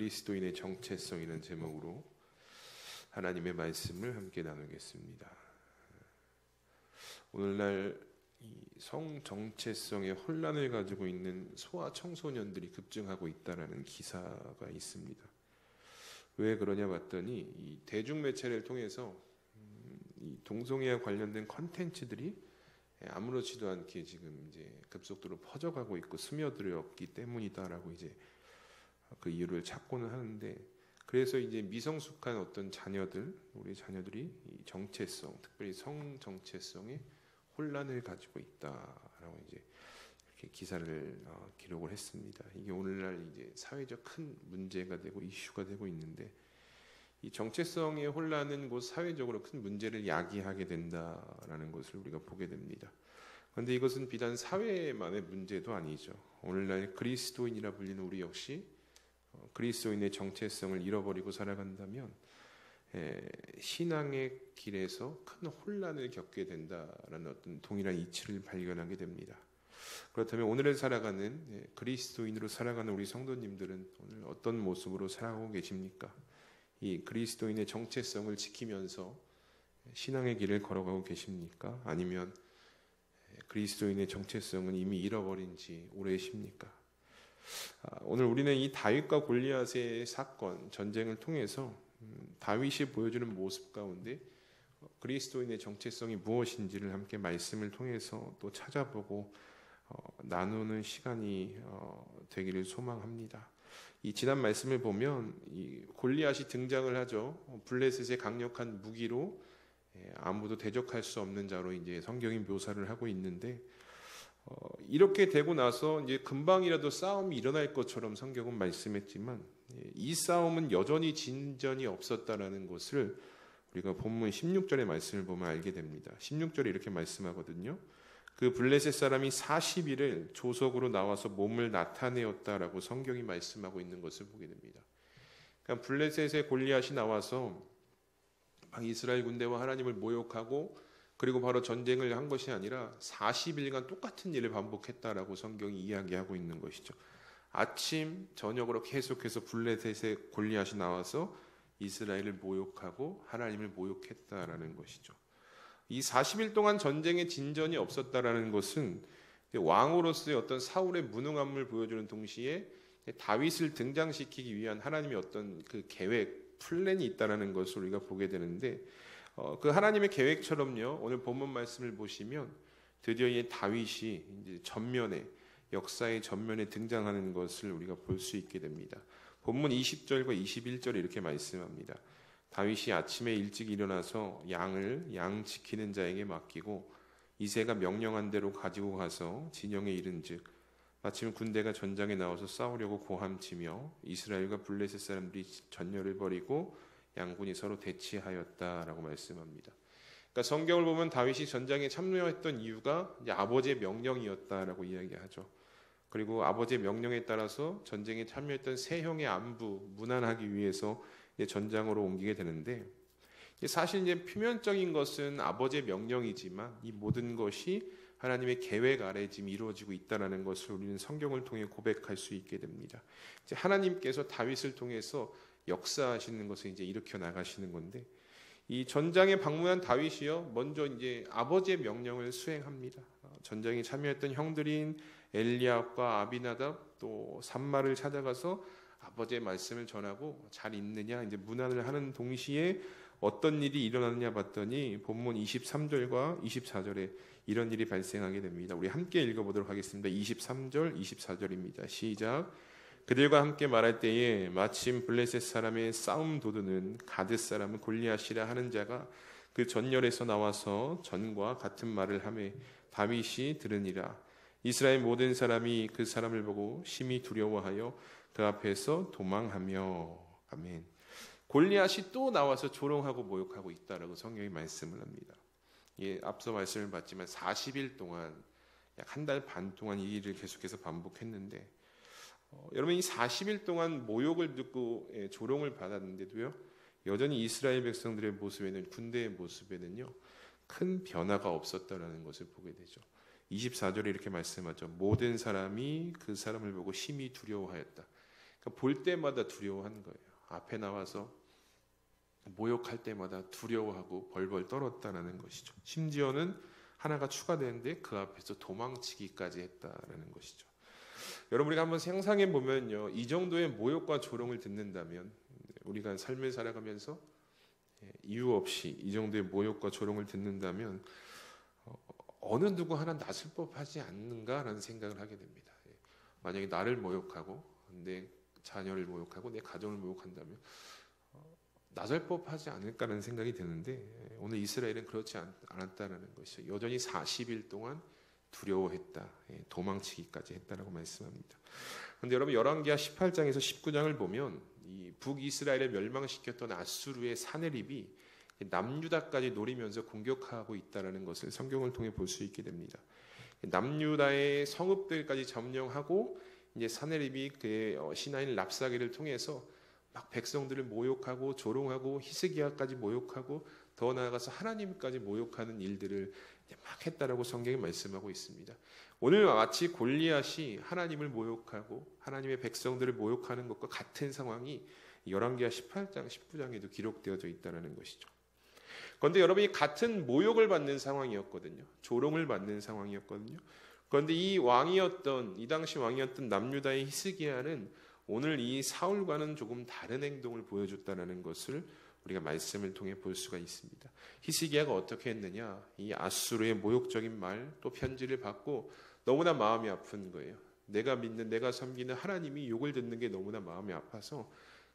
그리스도인의 정체성이라는 제목으로 하나님의 말씀을 함께 나누겠습니다. 오늘날 이 성 정체성의 혼란을 가지고 있는 소아 청소년들이 급증하고 있다라는 기사가 있습니다. 왜 그러냐 봤더니 이 대중매체를 통해서 이 동성애와 관련된 컨텐츠들이 아무렇지도 않게 지금 이제 급속도로 퍼져가고 있고 스며들었기 때문이다라고 이제 그 이유를 찾고는 하는데, 그래서 이제 미성숙한 어떤 자녀들, 우리 자녀들이 이 정체성, 특별히 성 정체성에 혼란을 가지고 있다라고 이제 이렇게 기사를 기록을 했습니다. 이게 오늘날 이제 사회적 큰 문제가 되고 이슈가 되고 있는데, 이 정체성의 혼란은 곧 사회적으로 큰 문제를 야기하게 된다라는 것을 우리가 보게 됩니다. 그런데 이것은 비단 사회만의 문제도 아니죠. 오늘날 그리스도인이라 불리는 우리 역시 그리스도인의 정체성을 잃어버리고 살아간다면 신앙의 길에서 큰 혼란을 겪게 된다라는 어떤 동일한 이치를 발견하게 됩니다. 그렇다면 오늘을 살아가는 그리스도인으로 살아가는 우리 성도님들은 오늘 어떤 모습으로 살아가고 계십니까? 이 그리스도인의 정체성을 지키면서 신앙의 길을 걸어가고 계십니까? 아니면 그리스도인의 정체성은 이미 잃어버린 지 오래십니까? 오늘 우리는 이 다윗과 골리앗의 사건, 전쟁을 통해서 다윗이 보여주는 모습 가운데 그리스도인의 정체성이 무엇인지를 함께 말씀을 통해서 또 찾아보고 나누는 시간이 되기를 소망합니다. 이 지난 말씀을 보면 이 골리앗이 등장을 하죠. 블레셋의 강력한 무기로 아무도 대적할 수 없는 자로 이제 성경이 묘사를 하고 있는데, 이렇게 되고 나서 이제 금방이라도 싸움이 일어날 것처럼 성경은 말씀했지만 이 싸움은 여전히 진전이 없었다라는 것을 우리가 본문 16절의 말씀을 보면 알게 됩니다. 16절에 이렇게 말씀하거든요. 그 블레셋 사람이 40일을 조석으로 나와서 몸을 나타내었다라고 성경이 말씀하고 있는 것을 보게 됩니다. 그러니까 블레셋의 골리앗이 나와서 이스라엘 군대와 하나님을 모욕하고 그리고 바로 전쟁을 한 것이 아니라 40일간 똑같은 일을 반복했다라고 성경이 이야기하고 있는 것이죠. 아침 저녁으로 계속해서 블레셋의 골리앗이 나와서 이스라엘을 모욕하고 하나님을 모욕했다라는 것이죠. 이 40일 동안 전쟁의 진전이 없었다라는 것은 왕으로서의 어떤 사울의 무능함을 보여주는 동시에 다윗을 등장시키기 위한 하나님의 어떤 그 계획, 플랜이 있다라는 것을 우리가 보게 되는데, 그 하나님의 계획처럼요, 오늘 본문 말씀을 보시면 드디어 이 다윗이 이제 전면에, 역사의 전면에 등장하는 것을 우리가 볼 수 있게 됩니다. 본문 20절과 21절에 이렇게 말씀합니다. 다윗이 아침에 일찍 일어나서 양 지키는 자에게 맡기고 이새가 명령한 대로 가지고 가서 진영에 이른즉 마침 군대가 전장에 나와서 싸우려고 고함치며 이스라엘과 블레셋 사람들이 전열을 벌이고 양군이 서로 대치하였다라고 말씀합니다. 그러니까 성경을 보면 다윗이 전장에 참여했던 이유가 이제 아버지의 명령이었다라고 이야기하죠. 그리고 아버지의 명령에 따라서 전쟁에 참여했던 세 형의 안부 문안하기 위해서 전장으로 옮기게 되는데, 사실 이제 표면적인 것은 아버지의 명령이지만 이 모든 것이 하나님의 계획 아래 지금 이루어지고 있다는 것을 우리는 성경을 통해 고백할 수 있게 됩니다. 이제 하나님께서 다윗을 통해서 역사하시는 것을 이제 일으켜 나가시는 건데, 이 전장에 방문한 다윗이요 먼저 이제 아버지의 명령을 수행합니다. 전장에 참여했던 형들인 엘리압과 아비나답 또 삼마를 찾아가서 아버지의 말씀을 전하고 잘 있느냐 이제 문안을 하는 동시에 어떤 일이 일어나느냐 봤더니 본문 23절과 24절에 이런 일이 발생하게 됩니다. 우리 함께 읽어보도록 하겠습니다. 23절, 24절입니다. 시작. 그들과 함께 말할 때에 마침 블레셋 사람의 싸움 도두는 가드 사람 골리앗이라 하는 자가 그 전열에서 나와서 전과 같은 말을 하매 다윗이 들으니라. 이스라엘 모든 사람이 그 사람을 보고 심히 두려워하여 그 앞에서 도망하며. 아멘. 골리앗이 또 나와서 조롱하고 모욕하고 있다라고 성경이 말씀을 합니다. 예, 앞서 말씀을 봤지만 40일 동안 약 한 달 반 동안 이 일을 계속해서 반복했는데, 여러분 이 40일 동안 모욕을 듣고 조롱을 받았는데도요 여전히 이스라엘 백성들의 모습에는, 군대의 모습에는요 큰 변화가 없었다라는 것을 보게 되죠. 24절에 이렇게 말씀하죠. 모든 사람이 그 사람을 보고 심히 두려워하였다. 그러니까 볼 때마다 두려워하는 거예요. 앞에 나와서 모욕할 때마다 두려워하고 벌벌 떨었다는 것이죠. 심지어는 하나가 추가되는데 그 앞에서 도망치기까지 했다라는 것이죠. 여러분, 우리가 한번 상상해 보면요, 이 정도의 모욕과 조롱을 듣는다면, 우리가 삶을 살아가면서 이유 없이 이 정도의 모욕과 조롱을 듣는다면 어느 누구 하나 나설 법하지 않는가라는 생각을 하게 됩니다. 만약에 나를 모욕하고 내 자녀를 모욕하고 내 가정을 모욕한다면 나설 법하지 않을까라는 생각이 드는데, 오늘 이스라엘은 그렇지 않았다는 것이죠. 여전히 40일 동안 두려워했다, 도망치기까지 했다라고 말씀합니다. 그런데 여러분, 열왕기하 18장에서 19장을 보면 이 북이스라엘을 멸망시켰던 아수르의 사네립이 남유다까지 노리면서 공격하고 있다는 것을 성경을 통해 볼 수 있게 됩니다. 남유다의 성읍들까지 점령하고 이제 사네립이 그의 신하인 랍사게를 통해서 막 백성들을 모욕하고 조롱하고 히스기야까지 모욕하고 더 나아가서 하나님까지 모욕하는 일들을 막 했다라고 성경이 말씀하고 있습니다. 오늘 마치 골리앗이 하나님을 모욕하고 하나님의 백성들을 모욕하는 것과 같은 상황이 열왕기하 18장, 19장에도 기록되어져 있다는 것이죠. 그런데 여러분이 같은 모욕을 받는 상황이었거든요. 조롱을 받는 상황이었거든요. 그런데 이 당시 왕이었던 남유다의 히스기야는 오늘 이 사울과는 조금 다른 행동을 보여줬다는 것을 우리가 말씀을 통해 볼 수가 있습니다. 히스기야가 어떻게 했느냐? 이 아수르의 모욕적인 말, 또 편지를 받고 너무나 마음이 아픈 거예요. 내가 믿는, 내가 섬기는 하나님이 욕을 듣는 게 너무나 마음이 아파서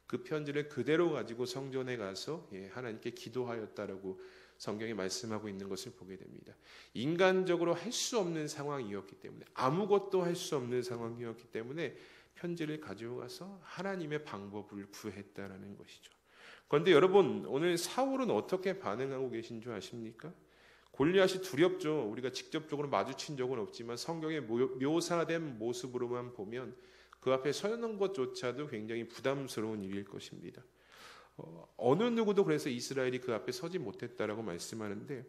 그 편지를 그대로 가지고 성전에 가서 하나님께 기도하였다라고 성경이 말씀하고 있는 것을 보게 됩니다. 인간적으로 할 수 없는 상황이었기 때문에, 아무것도 할 수 없는 상황이었기 때문에 편지를 가지고 가서 하나님의 방법을 구했다라는 것이죠. 그런데 여러분, 오늘 사울은 어떻게 반응하고 계신 줄 아십니까? 골리앗이 두렵죠. 우리가 직접적으로 마주친 적은 없지만 성경에 묘사된 모습으로만 보면 그 앞에 서는 것조차도 굉장히 부담스러운 일일 것입니다. 어느 누구도 그래서 이스라엘이 그 앞에 서지 못했다라고 말씀하는데,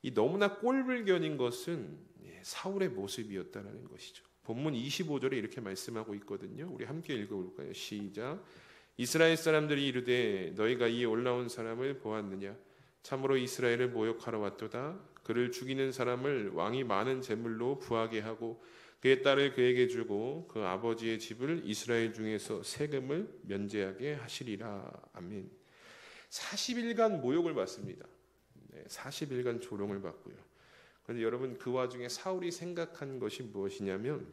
이 너무나 꼴불견인 것은 사울의 모습이었다는 것이죠. 본문 25절에 이렇게 말씀하고 있거든요. 우리 함께 읽어볼까요? 시작. 이스라엘 사람들이 이르되 너희가 이 올라온 사람을 보았느냐? 참으로 이스라엘을 모욕하러 왔도다. 그를 죽이는 사람을 왕이 많은 제물로 부하게 하고 그의 딸을 그에게 주고 그 아버지의 집을 이스라엘 중에서 세금을 면제하게 하시리라. 아멘. 40일간 모욕을 받습니다. 40일간 조롱을 받고요. 그런데 여러분, 그 와중에 사울이 생각한 것이 무엇이냐면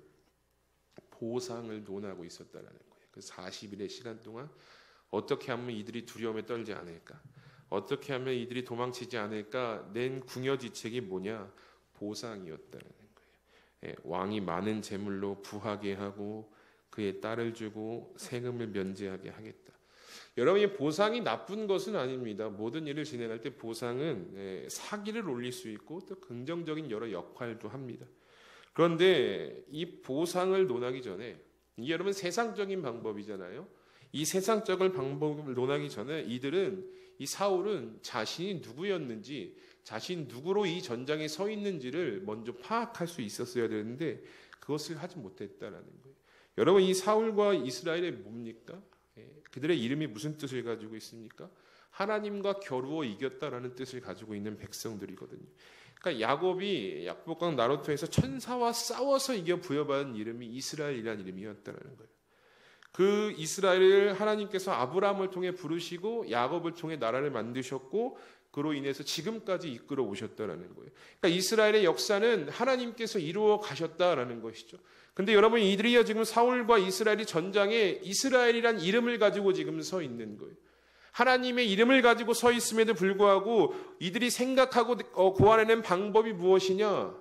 보상을 논하고 있었다는 거예요. 그 40일의 시간 동안 어떻게 하면 이들이 두려움에 떨지 않을까? 어떻게 하면 이들이 도망치지 않을까? 낸 궁여지책이 뭐냐? 보상이었다는 거예요. 왕이 많은 재물로 부하게 하고 그의 딸을 주고 세금을 면제하게 하겠다. 여러분이 보상이 나쁜 것은 아닙니다. 모든 일을 진행할 때 보상은 사기를 올릴 수 있고 또 긍정적인 여러 역할도 합니다. 그런데 이 보상을 논하기 전에, 이게 여러분 세상적인 방법이잖아요. 이 세상적인 방법을 논하기 전에 이 사울은 자신이 누구였는지, 자신이 누구로 이 전장에 서 있는지를 먼저 파악할 수 있었어야 되는데 그것을 하지 못했다라는 거예요. 여러분, 이 사울과 이스라엘이 뭡니까? 그들의 이름이 무슨 뜻을 가지고 있습니까? 하나님과 겨루어 이겼다라는 뜻을 가지고 있는 백성들이거든요. 그러니까 야곱이 약복강 나루토에서 천사와 싸워서 이겨 부여받은 이름이 이스라엘이라는 이름이었다는 거예요. 그 이스라엘을 하나님께서 아브라함을 통해 부르시고 야곱을 통해 나라를 만드셨고 그로 인해서 지금까지 이끌어 오셨다라는 거예요. 그러니까 이스라엘의 역사는 하나님께서 이루어 가셨다라는 것이죠. 근데 여러분, 이들이요 지금 사울과 이스라엘이 전장에 이스라엘이란 이름을 가지고 지금 서 있는 거예요. 하나님의 이름을 가지고 서 있음에도 불구하고 이들이 생각하고 고안해낸 방법이 무엇이냐?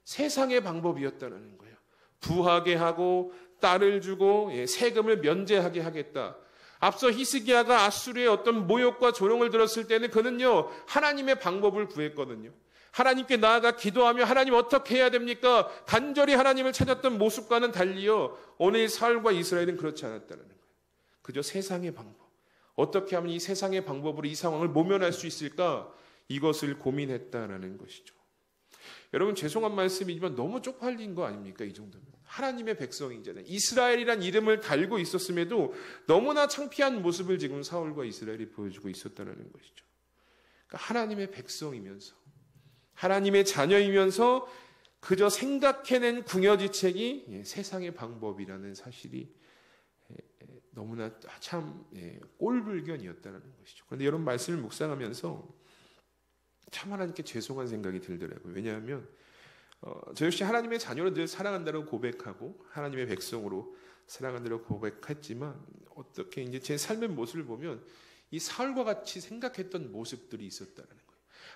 세상의 방법이었다는 거예요. 부하게 하고 딸을 주고 세금을 면제하게 하겠다. 앞서 히스기야가 아수르의 어떤 모욕과 조롱을 들었을 때는 그는요 하나님의 방법을 구했거든요. 하나님께 나아가 기도하며 하나님 어떻게 해야 됩니까? 간절히 하나님을 찾았던 모습과는 달리요 오늘 사울과 이스라엘은 그렇지 않았다는 거예요. 그저 세상의 방법. 어떻게 하면 이 세상의 방법으로 이 상황을 모면할 수 있을까? 이것을 고민했다라는 것이죠. 여러분 죄송한 말씀이지만 너무 쪽팔린 거 아닙니까? 이 정도면. 하나님의 백성이잖아요. 이스라엘이란 이름을 달고 있었음에도 너무나 창피한 모습을 지금 사울과 이스라엘이 보여주고 있었다는 것이죠. 그러니까 하나님의 백성이면서 하나님의 자녀이면서 그저 생각해낸 궁여지책이 세상의 방법이라는 사실이 너무나 참 꼴불견이었다는 것이죠. 그런데 여러분 말씀을 묵상하면서 참 하나님께 죄송한 생각이 들더라고요. 왜냐하면 저 역시 하나님의 자녀로 늘 사랑한다고 고백하고 하나님의 백성으로 사랑한다고 고백했지만 어떻게 이제 제 삶의 모습을 보면 이 사울과 같이 생각했던 모습들이 있었다는 거예요.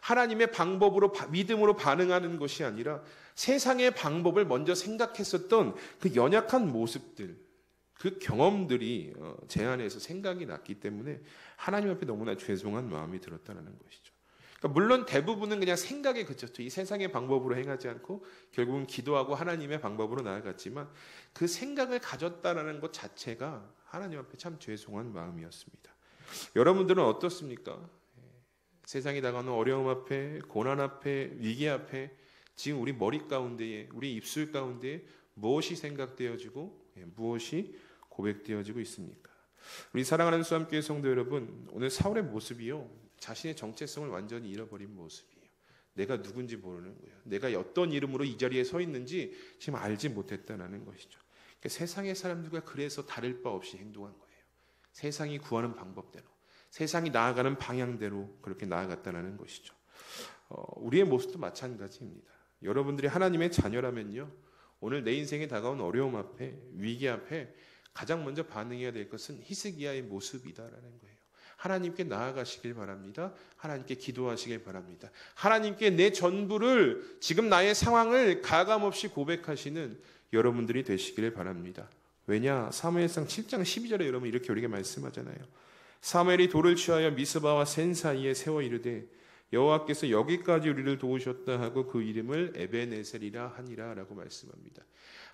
하나님의 방법으로 믿음으로 반응하는 것이 아니라 세상의 방법을 먼저 생각했었던 그 연약한 모습들, 그 경험들이 제 안에서 생각이 났기 때문에 하나님 앞에 너무나 죄송한 마음이 들었다는 것이죠. 그러니까 물론 대부분은 그냥 생각에 그쳤죠. 이 세상의 방법으로 행하지 않고 결국은 기도하고 하나님의 방법으로 나아갔지만 그 생각을 가졌다는 것 자체가 하나님 앞에 참 죄송한 마음이었습니다. 여러분들은 어떻습니까? 세상이 다가오는 어려움 앞에, 고난 앞에, 위기 앞에 지금 우리 머리 가운데에, 우리 입술 가운데에 무엇이 생각되어지고 무엇이 고백되어지고 있습니까? 우리 사랑하는 수함교회 성도 여러분, 오늘 사울의 모습이요, 자신의 정체성을 완전히 잃어버린 모습이에요. 내가 누군지 모르는 거예요. 내가 어떤 이름으로 이 자리에 서 있는지 지금 알지 못했다는 것이죠. 그러니까 세상의 사람들과 그래서 다를 바 없이 행동한 거예요. 세상이 구하는 방법대로, 세상이 나아가는 방향대로 그렇게 나아갔다는 것이죠. 우리의 모습도 마찬가지입니다. 여러분들이 하나님의 자녀라면요, 오늘 내 인생에 다가온 어려움 앞에, 위기 앞에 가장 먼저 반응해야 될 것은 히스기야의 모습이다라는 거예요. 하나님께 나아가시길 바랍니다. 하나님께 기도하시길 바랍니다. 하나님께 내 전부를, 지금 나의 상황을 가감없이 고백하시는 여러분들이 되시기를 바랍니다. 왜냐? 사무엘상 7장 12절에 여러분 이렇게 우리에게 말씀하잖아요. 사무엘이 돌을 취하여 미스바와 센 사이에 세워 이르되 여호와께서 여기까지 우리를 도우셨다 하고 그 이름을 에베네셀이라 하니라 라고 말씀합니다.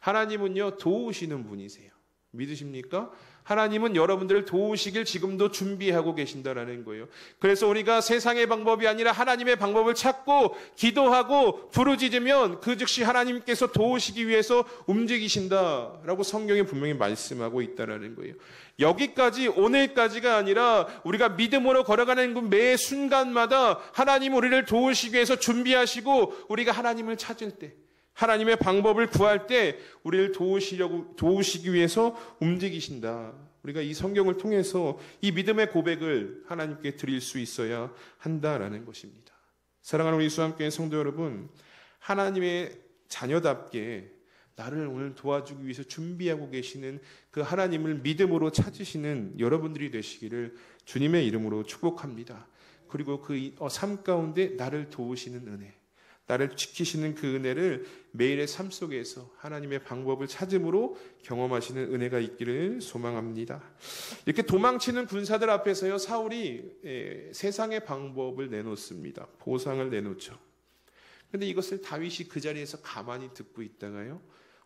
하나님은요, 도우시는 분이세요. 믿으십니까? 하나님은 여러분들을 도우시길 지금도 준비하고 계신다라는 거예요. 그래서 우리가 세상의 방법이 아니라 하나님의 방법을 찾고 기도하고 부르짖으면 그 즉시 하나님께서 도우시기 위해서 움직이신다라고 성경에 분명히 말씀하고 있다라는 거예요. 여기까지, 오늘까지가 아니라 우리가 믿음으로 걸어가는 그 매 순간마다 하나님 우리를 도우시기 위해서 준비하시고 우리가 하나님을 찾을 때, 하나님의 방법을 구할 때 우리를 도우시기 위해서 움직이신다. 우리가 이 성경을 통해서 이 믿음의 고백을 하나님께 드릴 수 있어야 한다라는 것입니다. 사랑하는 우리 수함교회 성도 여러분, 하나님의 자녀답게 나를 오늘 도와주기 위해서 준비하고 계시는 그 하나님을 믿음으로 찾으시는 여러분들이 되시기를 주님의 이름으로 축복합니다. 그리고 그 삶 가운데 나를 도우시는 은혜, 나를 지키시는 그 은혜를 매일의 삶 속에서 하나님의 방법을 찾음으로 경험하시는 은혜가 있기를 소망합니다. 이렇게 도망치는 군사들 앞에서요, 사울이 세상의 방법을 내놓습니다. 보상을 내놓죠. 그런데 이것을 다윗이 그 자리에서 가만히 듣고 있다가요,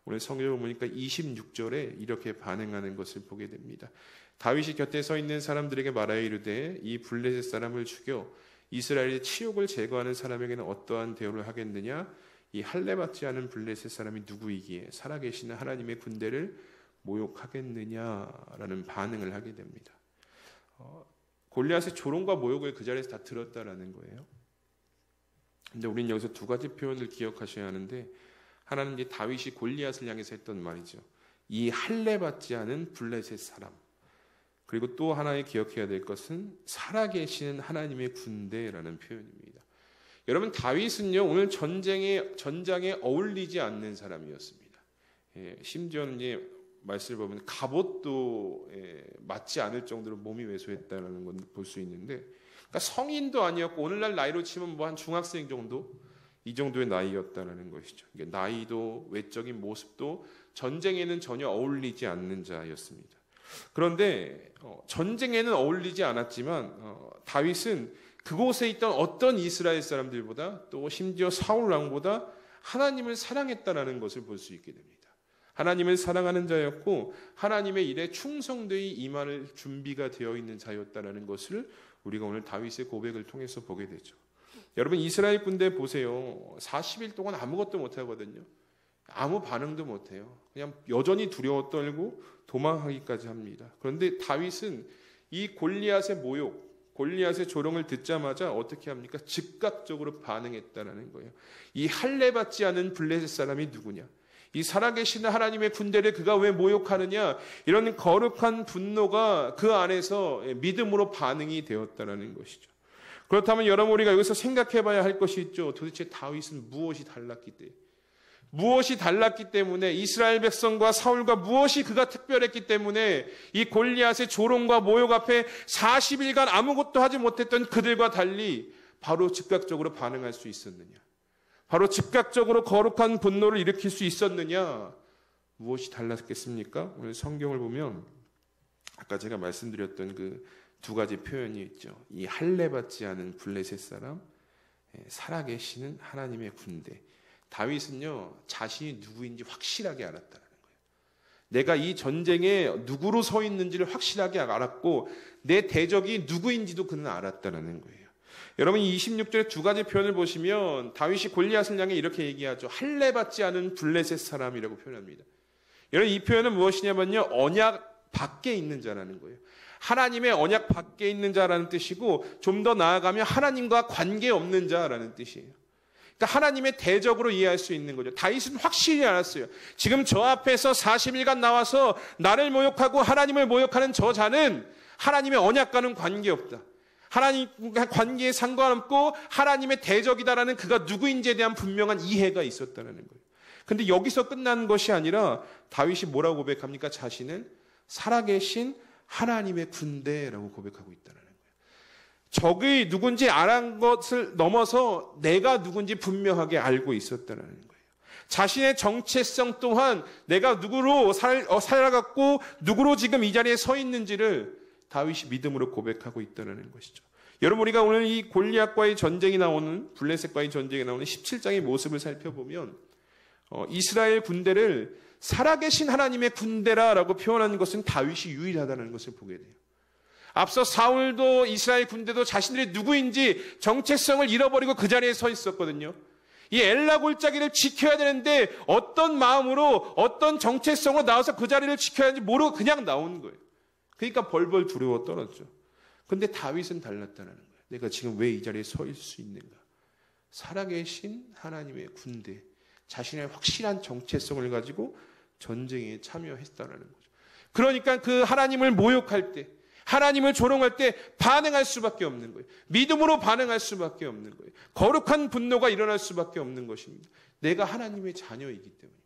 오늘 성경을 보니까 26절에 이렇게 반응하는 것을 보게 됩니다. 다윗이 곁에 서 있는 사람들에게 말하여 이르되 이 블레셋 사람을 죽여 이스라엘의 치욕을 제거하는 사람에게는 어떠한 대우를 하겠느냐? 이 할례받지 않은 블레셋 사람이 누구이기에 살아계시는 하나님의 군대를 모욕하겠느냐라는 반응을 하게 됩니다. 골리앗의 조롱과 모욕을 그 자리에서 다 들었다라는 거예요. 근데 우리는 여기서 두 가지 표현을 기억하셔야 하는데, 하나는 이제 다윗이 골리앗을 향해서 했던 말이죠. 이 할례받지 않은 블레셋 사람. 그리고 또 하나에 기억해야 될 것은 살아계시는 하나님의 군대라는 표현입니다. 여러분, 다윗은요, 오늘 전장에 어울리지 않는 사람이었습니다. 심지어는 이제 말씀을 보면 갑옷도 맞지 않을 정도로 몸이 왜소했다는 건 볼 수 있는데, 그러니까 성인도 아니었고 오늘날 나이로 치면 뭐 한 중학생 정도, 이 정도의 나이였다는 것이죠. 나이도 외적인 모습도 전쟁에는 전혀 어울리지 않는 자였습니다. 그런데 전쟁에는 어울리지 않았지만 다윗은 그곳에 있던 어떤 이스라엘 사람들보다, 또 심지어 사울 왕보다 하나님을 사랑했다라는 것을 볼 수 있게 됩니다. 하나님을 사랑하는 자였고 하나님의 일에 충성되이 임할 준비가 되어 있는 자였다라는 것을 우리가 오늘 다윗의 고백을 통해서 보게 되죠. 여러분 이스라엘 군대 보세요. 40일 동안 아무것도 못하거든요. 아무 반응도 못해요. 그냥 여전히 두려워 떨고 도망하기까지 합니다. 그런데 다윗은 이 골리앗의 모욕, 골리앗의 조롱을 듣자마자 어떻게 합니까? 즉각적으로 반응했다는 거예요. 이 할례받지 않은 블레셋 사람이 누구냐? 이 살아계시는 하나님의 군대를 그가 왜 모욕하느냐? 이런 거룩한 분노가 그 안에서 믿음으로 반응이 되었다는 것이죠. 그렇다면 여러분 우리가 여기서 생각해 봐야 할 것이 있죠. 도대체 다윗은 무엇이 달랐기 때문에 이스라엘 백성과 사울과 무엇이 그가 특별했기 때문에 이 골리앗의 조롱과 모욕 앞에 40일간 아무것도 하지 못했던 그들과 달리 바로 즉각적으로 반응할 수 있었느냐? 바로 즉각적으로 거룩한 분노를 일으킬 수 있었느냐? 무엇이 달랐겠습니까? 오늘 성경을 보면 아까 제가 말씀드렸던 그 두 가지 표현이 있죠. 이 할례받지 않은 블레셋 사람, 살아계시는 하나님의 군대. 다윗은요, 자신이 누구인지 확실하게 알았다는 거예요. 내가 이 전쟁에 누구로 서 있는지를 확실하게 알았고 내 대적이 누구인지도 그는 알았다는 거예요. 여러분 26절의 두 가지 표현을 보시면 다윗이 골리앗을 향해 이렇게 얘기하죠. 할례받지 않은 블레셋 사람이라고 표현합니다. 여러분 이 표현은 무엇이냐면요, 언약 밖에 있는 자라는 거예요. 하나님의 언약 밖에 있는 자라는 뜻이고 좀 더 나아가면 하나님과 관계없는 자라는 뜻이에요. 그러니까 하나님의 대적으로 이해할 수 있는 거죠. 다윗은 확실히 알았어요. 지금 저 앞에서 40일간 나와서 나를 모욕하고 하나님을 모욕하는 저 자는 하나님의 언약과는 관계없다. 하나님과 관계에 상관없고 하나님의 대적이다라는 그가 누구인지에 대한 분명한 이해가 있었다는 거예요. 그런데 여기서 끝난 것이 아니라 다윗이 뭐라고 고백합니까? 자신은 살아계신 하나님의 군대라고 고백하고 있다는 거예요. 적이 누군지 알은 것을 넘어서 내가 누군지 분명하게 알고 있었다는 거예요. 자신의 정체성 또한 내가 누구로 살아갔고 누구로 지금 이 자리에 서 있는지를 다윗이 믿음으로 고백하고 있다는 것이죠. 여러분 우리가 오늘 이 골리앗과의 전쟁이 나오는 블레셋과의 전쟁이 나오는 17장의 모습을 살펴보면 이스라엘 군대를 살아계신 하나님의 군대라고 표현하는 것은 다윗이 유일하다는 것을 보게 돼요. 앞서 사울도 이스라엘 군대도 자신들이 누구인지 정체성을 잃어버리고 그 자리에 서 있었거든요. 이 엘라 골짜기를 지켜야 되는데 어떤 마음으로 어떤 정체성으로 나와서 그 자리를 지켜야 하는지 모르고 그냥 나온 거예요. 그러니까 벌벌 두려워 떨었죠. 그런데 다윗은 달랐다는 거예요. 내가 지금 왜 이 자리에 서 있을 수 있는가? 살아계신 하나님의 군대, 자신의 확실한 정체성을 가지고 전쟁에 참여했다는 거죠. 그러니까 그 하나님을 모욕할 때, 하나님을 조롱할 때 반응할 수밖에 없는 거예요. 믿음으로 반응할 수밖에 없는 거예요. 거룩한 분노가 일어날 수밖에 없는 것입니다. 내가 하나님의 자녀이기 때문입니다.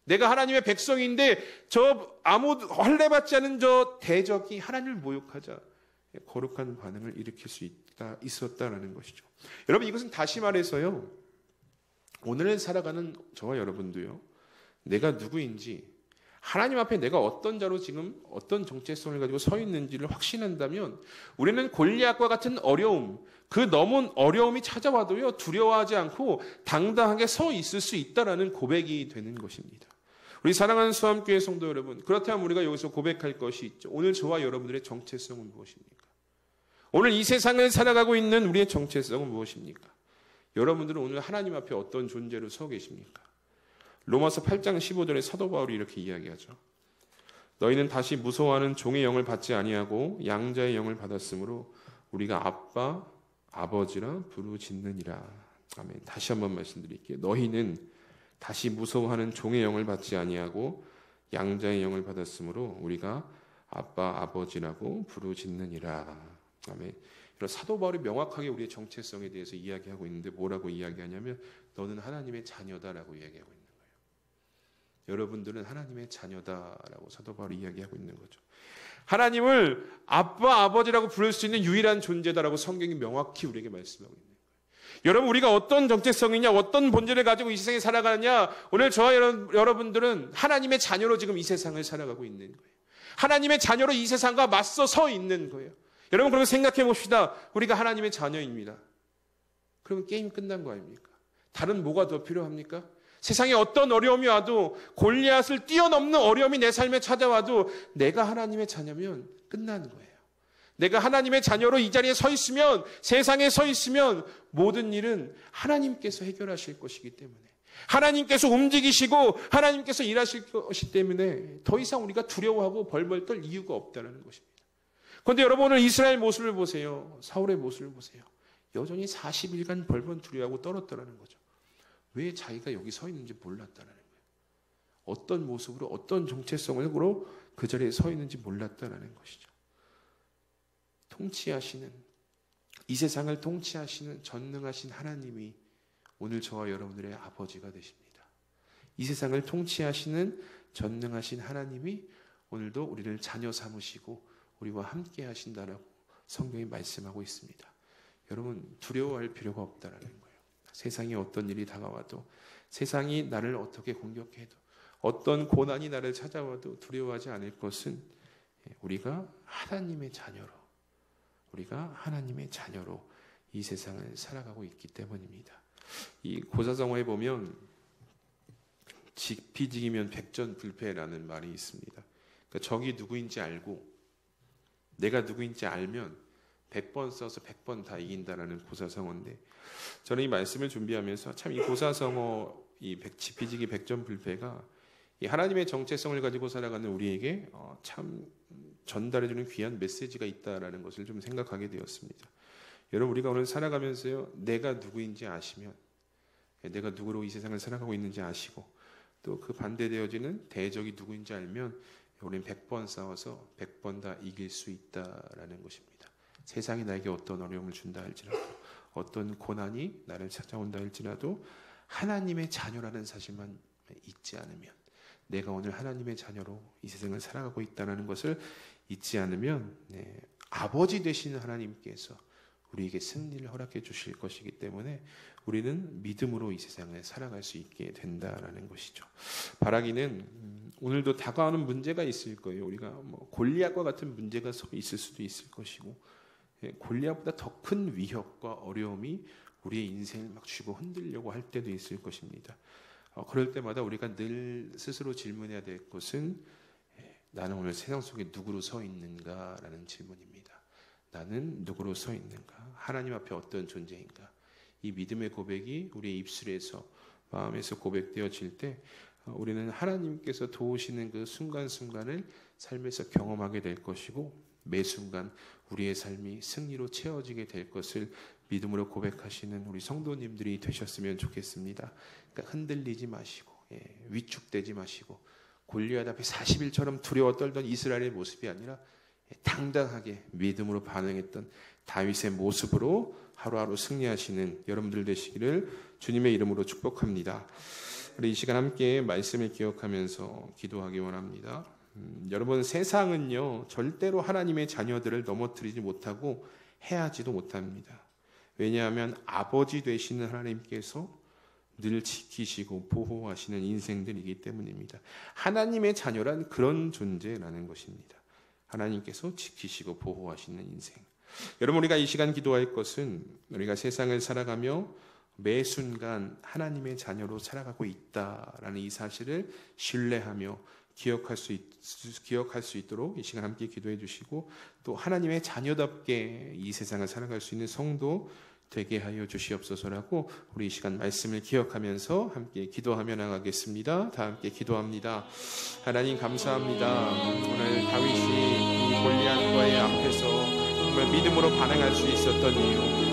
내가 하나님의 백성인데 저 아무 할례받지 않은 저 대적이 하나님을 모욕하자 거룩한 반응을 일으킬 수 있었다라는 것이죠. 여러분 이것은 다시 말해서요, 오늘을 살아가는 저와 여러분도요, 내가 누구인지 하나님 앞에 내가 어떤 자로 지금 어떤 정체성을 가지고 서 있는지를 확신한다면 우리는 골리앗과 같은 어려움, 그 너무 어려움이 찾아와도요 두려워하지 않고 당당하게 서 있을 수 있다라는 고백이 되는 것입니다. 우리 사랑하는 수암교회 성도 여러분, 그렇다면 우리가 여기서 고백할 것이 있죠. 오늘 저와 여러분들의 정체성은 무엇입니까? 오늘 이 세상을 살아가고 있는 우리의 정체성은 무엇입니까? 여러분들은 오늘 하나님 앞에 어떤 존재로 서 계십니까? 로마서 8장 15절에 사도 바울이 이렇게 이야기하죠. 너희는 다시 무서워하는 종의 영을 받지 아니하고 양자의 영을 받았으므로 우리가 아빠, 아버지라 부르짖느니라. 아멘. 다시 한번 말씀드릴게요. 너희는 다시 무서워하는 종의 영을 받지 아니하고 양자의 영을 받았으므로 우리가 아빠, 아버지라고 부르짖느니라. 아멘. 사도 바울이 명확하게 우리의 정체성에 대해서 이야기하고 있는데 뭐라고 이야기하냐면 너는 하나님의 자녀다라고 이야기하고 있는 거예요. 여러분들은 하나님의 자녀다라고 사도 바울이 이야기하고 있는 거죠. 하나님을 아빠, 아버지라고 부를 수 있는 유일한 존재다라고 성경이 명확히 우리에게 말씀하고 있는 거예요. 여러분 우리가 어떤 정체성이냐, 어떤 본질을 가지고 이 세상에 살아가느냐, 오늘 저와 여러분들은 하나님의 자녀로 지금 이 세상을 살아가고 있는 거예요. 하나님의 자녀로 이 세상과 맞서 서 있는 거예요. 여러분 그러면 생각해 봅시다. 우리가 하나님의 자녀입니다. 그러면 게임 끝난 거 아닙니까? 다른 뭐가 더 필요합니까? 세상에 어떤 어려움이 와도 골리앗을 뛰어넘는 어려움이 내 삶에 찾아와도 내가 하나님의 자녀면 끝나는 거예요. 내가 하나님의 자녀로 이 자리에 서 있으면, 세상에 서 있으면 모든 일은 하나님께서 해결하실 것이기 때문에, 하나님께서 움직이시고 하나님께서 일하실 것이기 때문에 더 이상 우리가 두려워하고 벌벌 떨 이유가 없다는 것입니다. 그런데 여러분, 오늘 이스라엘 모습을 보세요. 사울의 모습을 보세요. 여전히 40일간 벌벌 두려워하고 떨었다는 거죠. 왜 자기가 여기 서 있는지 몰랐다는 거예요. 어떤 모습으로, 어떤 정체성으로 그 자리에 서 있는지 몰랐다는 것이죠. 통치하시는, 이 세상을 통치하시는 전능하신 하나님이 오늘 저와 여러분들의 아버지가 되십니다. 이 세상을 통치하시는 전능하신 하나님이 오늘도 우리를 자녀 삼으시고 우리와 함께 하신다라고 성경이 말씀하고 있습니다. 여러분, 두려워할 필요가 없다라는 거예요. 세상에 어떤 일이 다가와도, 세상이 나를 어떻게 공격해도, 어떤 고난이 나를 찾아와도 두려워하지 않을 것은 우리가 하나님의 자녀로, 우리가 하나님의 자녀로 이 세상을 살아가고 있기 때문입니다. 이 고사성어에 보면 지피지기면 백전불패라는 말이 있습니다. 그러니까 적이 누구인지 알고 내가 누구인지 알면 100번 써서 100번 다 이긴다라는 고사성어인데, 저는 이 말씀을 준비하면서 참 이 고사성어, 이 지피지기 백전불패가 이 하나님의 정체성을 가지고 살아가는 우리에게 참 전달해주는 귀한 메시지가 있다라는 것을 좀 생각하게 되었습니다. 여러분, 우리가 오늘 살아가면서요, 내가 누구인지 아시면, 내가 누구로 이 세상을 살아가고 있는지 아시고, 또 그 반대되어지는 대적이 누구인지 알면 우리는 100번 싸워서 100번 다 이길 수 있다라는 것입니다. 세상이 나에게 어떤 어려움을 준다 할지라도, 어떤 고난이 나를 찾아온다 할지라도 하나님의 자녀라는 사실만 잊지 않으면, 내가 오늘 하나님의 자녀로 이 세상을 살아가고 있다는 것을 잊지 않으면 아버지 되시는 하나님께서 우리에게 승리를 허락해 주실 것이기 때문에 우리는 믿음으로 이 세상을 살아갈 수 있게 된다라는 것이죠. 바라기는 오늘도 다가오는 문제가 있을 거예요. 우리가 골리앗과 같은 문제가 있을 수도 있을 것이고, 골리앗보다 더 큰 위협과 어려움이 우리의 인생을 막 쥐고 흔들려고 할 때도 있을 것입니다. 그럴 때마다 우리가 늘 스스로 질문해야 될 것은, 나는 오늘 세상 속에 누구로 서 있는가라는 질문입니다. 나는 누구로 서 있는가? 하나님 앞에 어떤 존재인가? 이 믿음의 고백이 우리의 입술에서, 마음에서 고백되어질 때 우리는 하나님께서 도우시는 그 순간순간을 삶에서 경험하게 될 것이고, 매 순간 우리의 삶이 승리로 채워지게 될 것을 믿음으로 고백하시는 우리 성도님들이 되셨으면 좋겠습니다. 그러니까 흔들리지 마시고, 위축되지 마시고, 골리앗 앞에 40일처럼 두려워 떨던 이스라엘의 모습이 아니라 당당하게 믿음으로 반응했던 다윗의 모습으로 하루하루 승리하시는 여러분들 되시기를 주님의 이름으로 축복합니다. 우리 이 시간 함께 말씀을 기억하면서 기도하기 원합니다. 여러분, 세상은요 절대로 하나님의 자녀들을 넘어뜨리지 못하고 해하지도 못합니다. 왜냐하면 아버지 되시는 하나님께서 늘 지키시고 보호하시는 인생들이기 때문입니다. 하나님의 자녀란 그런 존재라는 것입니다. 하나님께서 지키시고 보호하시는 인생. 여러분, 우리가 이 시간 기도할 것은 우리가 세상을 살아가며 매 순간 하나님의 자녀로 살아가고 있다라는 이 사실을 신뢰하며 기억할 수 있도록 이 시간 함께 기도해 주시고, 또 하나님의 자녀답게 이 세상을 살아갈 수 있는 성도 되게 하여 주시옵소서라고 우리 이 시간 말씀을 기억하면서 함께 기도하며 나가겠습니다. 다 함께 기도합니다. 하나님 감사합니다. 오늘 다윗이 이 골리앗과의 앞에서 정말 믿음으로 반응할 수 있었던 이유,